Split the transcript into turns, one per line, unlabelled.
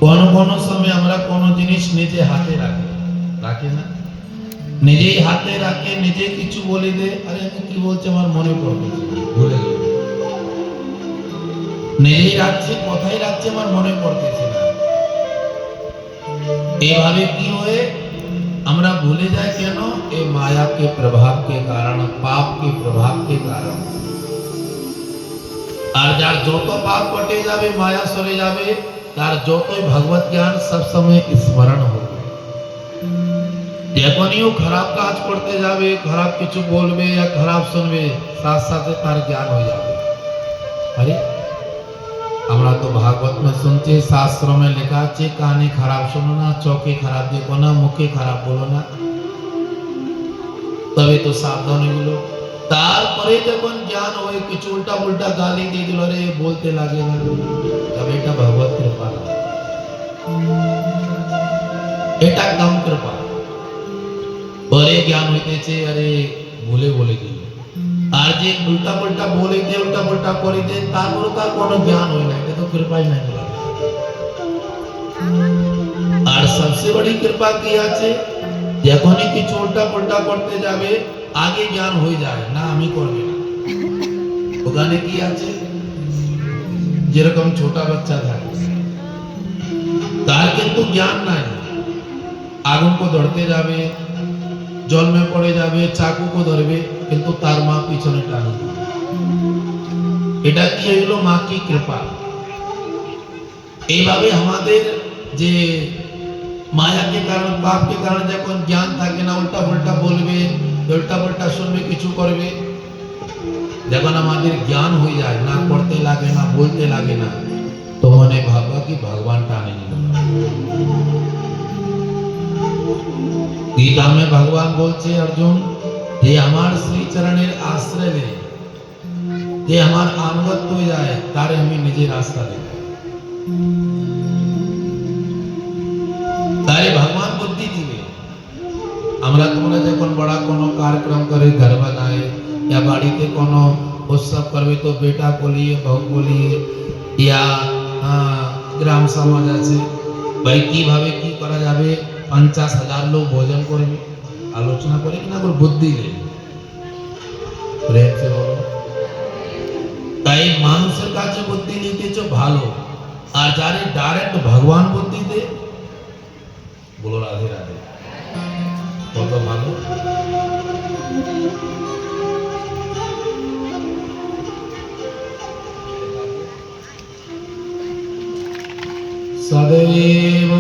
কোন কোন সময় আমরা কোন জিনিস নিজে হাতে রাখি না, নিজেই হাতে রাখে, নিজে কিছু বলে দে, আরে আমি কি বলছি আমার মনে পড়বে, ভুলে গেল। নিজেই রাখছে, কথাই রাখছে, আমার মনে পড়তেছে না। এইভাবে কি হয়ে আমরা ভুলে যাই কেন? এই माया के प्रभाव के कारण, पाप के प्रभाव के कारण। আর যার যত পাপ কটে যাবে, মায়া সরে যাবে, তার যতই ভগবত জ্ঞান সব সময় স্মরণ হবে। যখনই ও খারাপ কাজ করতে যাবে, খারাপ কিছু বলবে या খারাপ শুনবে, সাথে সাথে তার জ্ঞান হয়ে যাবে। আরে আমরা তো ভাগবত में सुनते, शास्त्रों में लिखा আছে, কানে খারাপ শোনো না, চোখে খারাপ দেখো না, মুখে খারাপ বলো না, তবে তো সাবধান হইলো। তারপরে যখন জ্ঞান হয়, কিছু উল্টা উল্টা গালি দিয়ে দিল, রে বলতে লাগে না, তবে এটা ভগবত কৃপা না, এটা কম কৃপা। পরে জ্ঞান হইতেছে, আরে ভুলে বলে দিল। আর যে উল্টা পাল্টা বলে দে, উল্টা পাল্টা করে দে, তারপরে তার কোনো জ্ঞান হয় না, এটা তো কৃপাই নাই। আর সবচেয়ে বড় কৃপা কি আছে? যখনই কিছু উল্টা পাল্টা করতে যাবে, আগে জ্ঞান হয়ে যায় না, আমি করবে না। ওখানে কি আছে? যেরকম ছোটা বাচ্চা থাকে, তার কিন্তু জ্ঞান নাই, আগুন को ধরতে যাবে, জল में পড়ে যাবে, চাকু को ধরবে, কিন্তু তার মা পিছনে টানবে। এটা কি হলো? মা কি কৃপা। এইভাবে আমাদের যে माया के कारण, पाप के कारण যখন জ্ঞান থাকে না, উল্টা পাল্টা বলবে, উল্টা পাল্টা শুনবে, কিছু করবে, যখন আমাদের জ্ঞান হয়ে যায়, না করতে লাগে না, বলতে লাগে না, তো মনে ভাববা কি ভগবান টানে নিল। गीता में भगवान बोलছে, अर्जुन যে আমার শ্রী চরণের আশ্রয় লে, যে আমার আনুগত্য হয়ে যায়, তারে আমি নিজে রাস্তা দেব, তারে ভগবান বুদ্ধি দিবে। আমরা তোমরা যখন বড় কোনো कार्यक्रम করে, घर बनाए या বাড়িতে কোনো উৎসব করবে, তো বেটা বলিয়ে, বউ বলিয়ে, या গ্রাম সমাজ আছে, ভাই কিভাবে কি করা যাবে, 50,000 লোক ভোজন করবে, আলোচনা করে কিনা করে বুদ্ধি নেই, প্রেম সে বলো। তাই মানুষের কাছে বুদ্ধি নিতেছ ভালো, আর যারে ডাইরেক্ট ভগবান বুদ্ধি দে, বলো রাধে রাধে, কত ভালো। सदैव